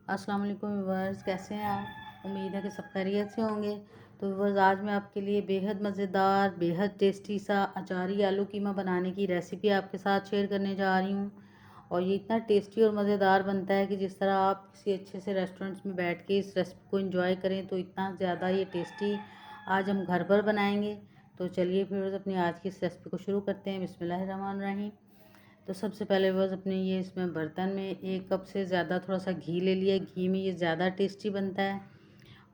अस्सलाम वालेकुम व्यूअर्स, कैसे हैं आप? उम्मीद है कि सब खैरियत से होंगे। तो व्यूअर्स, आज मैं आपके लिए बेहद मज़ेदार, बेहद टेस्टी सा अचारी आलू कीमा बनाने की रेसिपी आपके साथ शेयर करने जा रही हूँ। और ये इतना टेस्टी और मज़ेदार बनता है कि जिस तरह आप किसी अच्छे से रेस्टोरेंट्स में बैठ के इस रेसिपी को एंजॉय करें तो इतना ज़्यादा ये टेस्टी आज हम घर पर बनाएंगे। तो चलिए फिर अपनी आज की इस रेसिपी को शुरू करते हैं। बिस्मिल्लाहिर्रहमानिर्रहीम। तो सबसे पहले बस अपने ये इसमें बर्तन में 1 कप से ज़्यादा थोड़ा सा घी ले लिया। घी में ये ज़्यादा टेस्टी बनता है।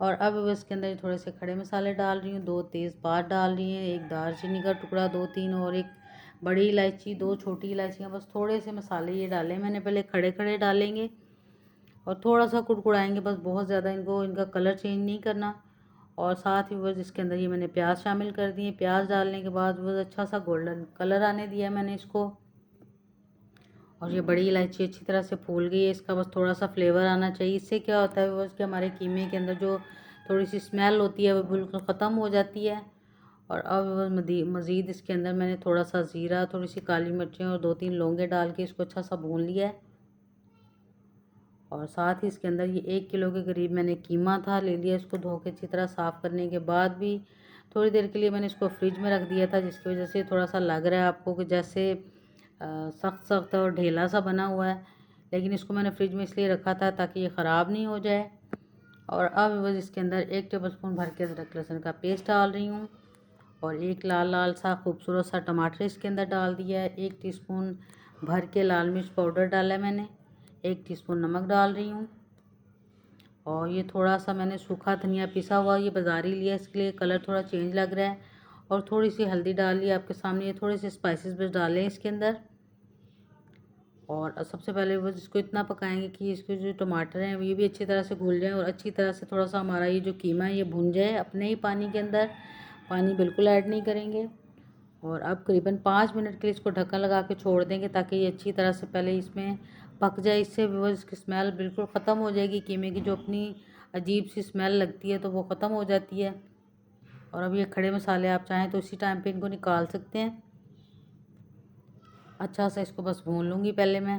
और अब बस इसके अंदर थोड़े से खड़े मसाले डाल रही हूँ। 2 तेज़पात डाल रही हैं, 1 दालचीनी का टुकड़ा, 2-3 और 1 बड़ी इलायची, 2 छोटी इलायचियाँ। बस थोड़े से मसाले ये डाले मैंने, पहले खड़े खड़े डालेंगे और थोड़ा सा कुड़कुड़ाएंगे, बस बहुत ज़्यादा इनका कलर चेंज नहीं करना। और साथ ही बस इसके अंदर ये मैंने प्याज शामिल कर दिए। प्याज डालने के बाद बस अच्छा सा गोल्डन कलर आने दिया मैंने इसको। और ये बड़ी इलायची अच्छी तरह से फूल गई है। इसका बस थोड़ा सा फ्लेवर आना चाहिए। इससे क्या होता है बस कि हमारे कीमे के अंदर जो थोड़ी सी स्मेल होती है वो बिल्कुल ख़त्म हो जाती है। और अब मज़ीद इसके अंदर मैंने थोड़ा सा ज़ीरा, थोड़ी सी काली मिर्चें और 2-3 लौंगे डाल के इसको अच्छा सा भून लिया है। और साथ ही इसके अंदर ये 1 किलो के करीब मैंने कीमा था ले लिया। इसको धो के अच्छी तरह साफ़ करने के बाद भी थोड़ी देर के लिए मैंने इसको फ्रिज में रख दिया था, जिसकी वजह से थोड़ा सा लग रहा है आपको कि जैसे सख्त सख्त और ढेला सा बना हुआ है। लेकिन इसको मैंने फ्रिज में इसलिए रखा था ताकि ये ख़राब नहीं हो जाए। और अब बस इसके अंदर 1 टेबलस्पून भर के अदरक लहसुन का पेस्ट डाल रही हूँ। और 1 लाल लाल सा खूबसूरत सा टमाटर इसके अंदर डाल दिया है। 1 टीस्पून भर के लाल मिर्च पाउडर डाला है मैंने। 1 टीस्पून नमक डाल रही हूँ। और ये थोड़ा सा मैंने सूखा धनिया पिसा हुआ ये बाज़ारी लिया, इसके लिए कलर थोड़ा चेंज लग रहा है। और थोड़ी सी हल्दी डाल ली आपके सामने। ये थोड़े से स्पाइसेस बस डालें इसके अंदर। और सबसे पहले वो इसको इतना पकाएंगे कि इसके जो टमाटर हैं ये भी अच्छी तरह से घुल जाए और अच्छी तरह से थोड़ा सा हमारा ये जो कीमा है ये भुन जाए अपने ही पानी के अंदर। पानी बिल्कुल ऐड नहीं करेंगे। और अब करीबन 5 मिनट के लिए इसको ढक्कन लगा के छोड़ देंगे ताकि ये अच्छी तरह से पहले इसमें पक जाए। इससे वो इसकी स्मेल बिल्कुल ख़त्म हो जाएगी। कीमे की जो अपनी अजीब सी स्मेल लगती है तो वो ख़त्म हो जाती है। और अब ये खड़े मसाले आप चाहें तो इसी टाइम पे इनको निकाल सकते हैं। अच्छा सा इसको बस भून लूँगी पहले मैं।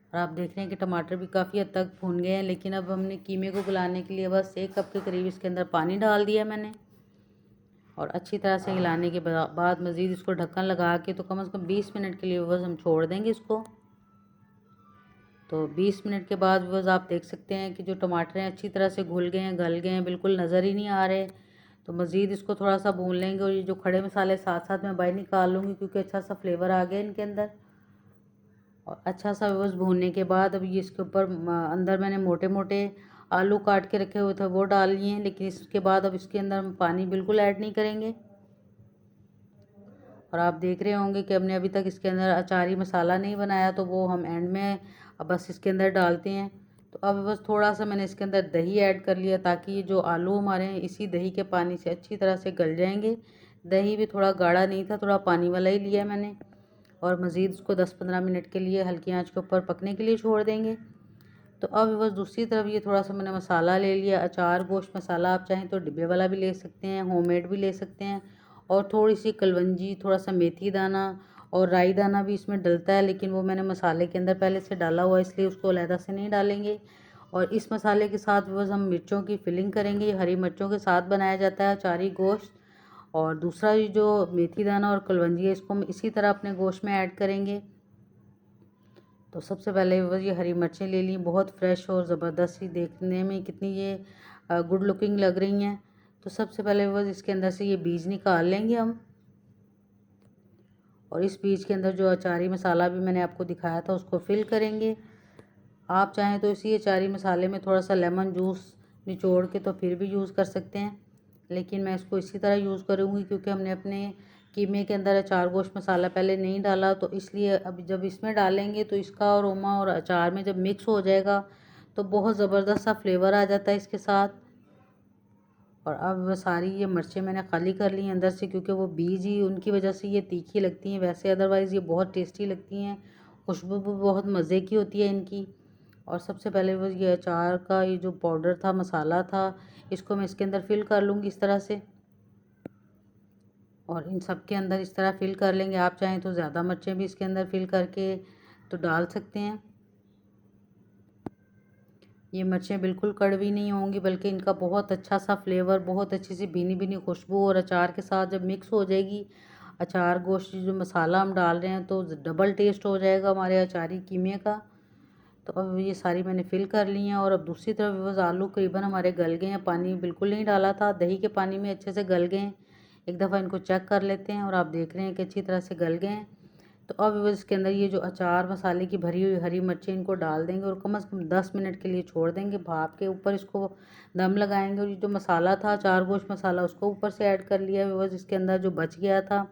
और आप देख रहे हैं कि टमाटर भी काफ़ी हद तक भून गए हैं। लेकिन अब हमने कीमे को गलाने के लिए बस 1 कप के करीब इसके अंदर पानी डाल दिया मैंने। और अच्छी तरह से हिलाने के बाद मज़ीद इसको ढक्कन लगा के तो कम से कम 20 मिनट के लिए बस हम छोड़ देंगे इसको। तो 20 मिनट के बाद बस आप देख सकते हैं कि जो टमाटर हैं अच्छी तरह से घुल गए हैं, गल गए हैं, बिल्कुल नज़र ही नहीं आ रहे। तो मज़ीद इसको थोड़ा सा भून लेंगे। और ये जो खड़े मसाले साथ साथ मैं बाहर निकाल लूँगी क्योंकि अच्छा सा फ्लेवर आ गया इनके अंदर। और अच्छा सा बस भूनने के बाद अब ये इसके ऊपर अंदर मैंने मोटे मोटे आलू काट के रखे हुए थे वो डाल लिए हैं। लेकिन इसके बाद अब इसके अंदर हम पानी बिल्कुल ऐड नहीं करेंगे। और आप देख रहे होंगे कि हमने अभी तक इसके अंदर अचारी मसाला नहीं बनाया, तो वो हम एंड में अब बस इसके अंदर डालते हैं। तो अब बस थोड़ा सा मैंने इसके अंदर दही ऐड कर लिया ताकि ये जो आलू हमारे हैं इसी दही के पानी से अच्छी तरह से गल जाएंगे। दही भी थोड़ा गाढ़ा नहीं था, थोड़ा पानी वाला ही लिया मैंने। और मज़ीद इसको 10-15 मिनट के लिए हल्की आंच के ऊपर पकने के लिए छोड़ देंगे। तो अब बस दूसरी तरफ ये थोड़ा सा मैंने मसाला ले लिया, अचार गोश्त मसाला। आप चाहें तो डिब्बे वाला भी ले सकते हैं, होममेड भी ले सकते हैं। और थोड़ी सी कलवंजी, थोड़ा सा मेथी दाना और राई दाना भी इसमें डलता है, लेकिन वो मैंने मसाले के अंदर पहले से डाला हुआ है इसलिए उसको अलहदा से नहीं डालेंगे। और इस मसाले के साथ बस हम मिर्चों की फिलिंग करेंगे। ये हरी मिर्चों के साथ बनाया जाता है अचारी गोश्त। और दूसरा ये जो मेथी दाना और कलवंजी है इसको हम इसी तरह अपने गोश्त में ऐड करेंगे। तो सबसे पहले बस ये हरी मिर्चें ले ली, बहुत फ्रेश और ज़बरदस्त सी, देखने में कितनी ये गुड लुकिंग लग रही हैं। तो सबसे पहले बस इसके अंदर से ये बीज निकाल लेंगे हम। और इस बीज के अंदर जो अचारी मसाला भी मैंने आपको दिखाया था उसको फिल करेंगे। आप चाहें तो इसी अचारी मसाले में थोड़ा सा लेमन जूस निचोड़ के तो फिर भी यूज़ कर सकते हैं। लेकिन मैं इसको इसी तरह यूज़ करूँगी क्योंकि हमने अपने कीमे के अंदर अचार गोश्त मसाला पहले नहीं डाला, तो इसलिए अब जब इसमें डालेंगे तो इसका अरोमा और अचार में जब मिक्स हो जाएगा तो बहुत ज़बरदस्त सा फ्लेवर आ जाता है इसके साथ। और अब वो सारी ये मिर्चें मैंने खाली कर ली हैं अंदर से क्योंकि वो बीज ही उनकी वजह से ये तीखी लगती हैं। वैसे अदरवाइज़ ये बहुत टेस्टी लगती हैं, खुशबू भी बहुत मज़े की होती है इनकी। और सबसे पहले वो ये अचार का ये जो पाउडर था, मसाला था, इसको मैं इसके अंदर फिल कर लूँगी इस तरह से। और इन सब के अंदर इस तरह फिल कर लेंगे। आप चाहें तो ज़्यादा मिर्चें भी इसके अंदर फिल करके तो डाल सकते हैं। ये मिर्चें बिल्कुल कड़वी नहीं होंगी, बल्कि इनका बहुत अच्छा सा फ्लेवर, बहुत अच्छी सी भीनी भीनी खुशबू और अचार के साथ जब मिक्स हो जाएगी अचार गोश्त जो मसाला हम डाल रहे हैं तो डबल टेस्ट हो जाएगा हमारे अचारी कीमे का। तो अब ये सारी मैंने फिल कर ली हैं। और अब दूसरी तरफ व्यूअर्स आलू करीबन हमारे गल गए हैं, पानी बिल्कुल नहीं डाला था, दही के पानी में अच्छे से गल गए हैं। एक दफ़ा इनको चेक कर लेते हैं और आप देख रहे हैं कि अच्छी तरह से गल गए हैं। तो अब व्यूअर्स इसके अंदर ये जो अचार मसाले की भरी हुई हरी मिर्चें इनको डाल देंगे और कम से कम 10 मिनट के लिए छोड़ देंगे। भाप के ऊपर इसको दम लगाएंगे। और ये जो मसाला था अचार गोश्त मसाला उसको ऊपर से ऐड कर लिया व्यूअर्स इसके अंदर जो बच गया था।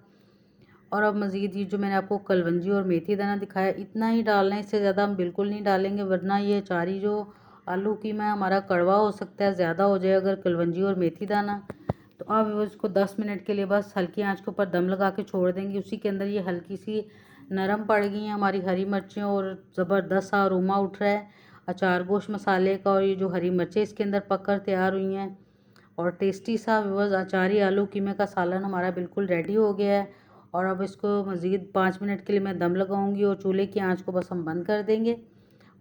और अब मज़ीद ये जो मैंने आपको कलवंजी और मेथी दाना दिखाया इतना ही डालना है, इससे ज़्यादा हम बिल्कुल नहीं डालेंगे, वरना ये अचारी जो आलू कीमा है हमारा कड़वा हो सकता है, ज़्यादा हो जाए अगर कलवंजी और मेथी दाना। तो अब इसको 10 मिनट के लिए बस हल्की आंच के ऊपर दम लगा के छोड़ देंगे। उसी के अंदर ये हल्की सी नरम पड़ गई हैं हमारी हरी मिर्चें और ज़बरदस्त सा अरोमा उठ रहा है अचार गोश्त मसाले का। और ये जो हरी मिर्चें इसके अंदर पककर तैयार हुई हैं और टेस्टी सा व्यूअर्स अचारी आलू कीमे का सालन हमारा बिल्कुल रेडी हो गया है। और अब इसको मज़ीद 5 मिनट के लिए मैं दम लगाऊंगी और चूल्हे की आंच को बस हम बंद कर देंगे।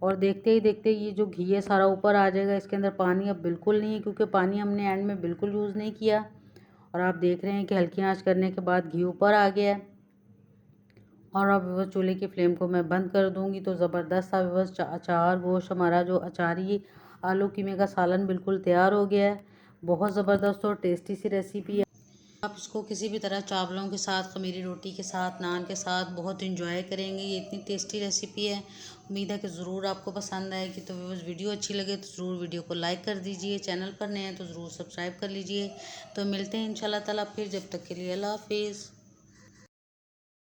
और देखते ही देखते ये जो घी है सारा ऊपर आ जाएगा। इसके अंदर पानी अब बिल्कुल नहीं है, क्योंकि पानी हमने एंड में बिल्कुल यूज़ नहीं किया। और आप देख रहे हैं कि हल्की आंच करने के बाद घी ऊपर आ गया है। और अब व्यूअर्स चूल्हे की फ्लेम को मैं बंद कर दूंगी। तो ज़बरदस्त सा व्यूअर्स अचार गोश्त हमारा जो अचारी आलू कीमे का सालन बिल्कुल तैयार हो गया है। बहुत ज़बरदस्त और टेस्टी सी रेसिपी है। आप इसको किसी भी तरह चावलों के साथ, खमीरी रोटी के साथ, नान के साथ बहुत इंजॉय करेंगे। ये इतनी टेस्टी रेसिपी है, उम्मीद है कि ज़रूर आपको पसंद आएगी। तो व्यूअर्स वीडियो अच्छी लगे तो ज़रूर वीडियो को लाइक कर दीजिए, चैनल पर नए हैं तो ज़रूर सब्सक्राइब कर लीजिए। तो मिलते हैं इंशाल्लाह ताला फिर, जब तक के लिए अल्लाह हाफिज़।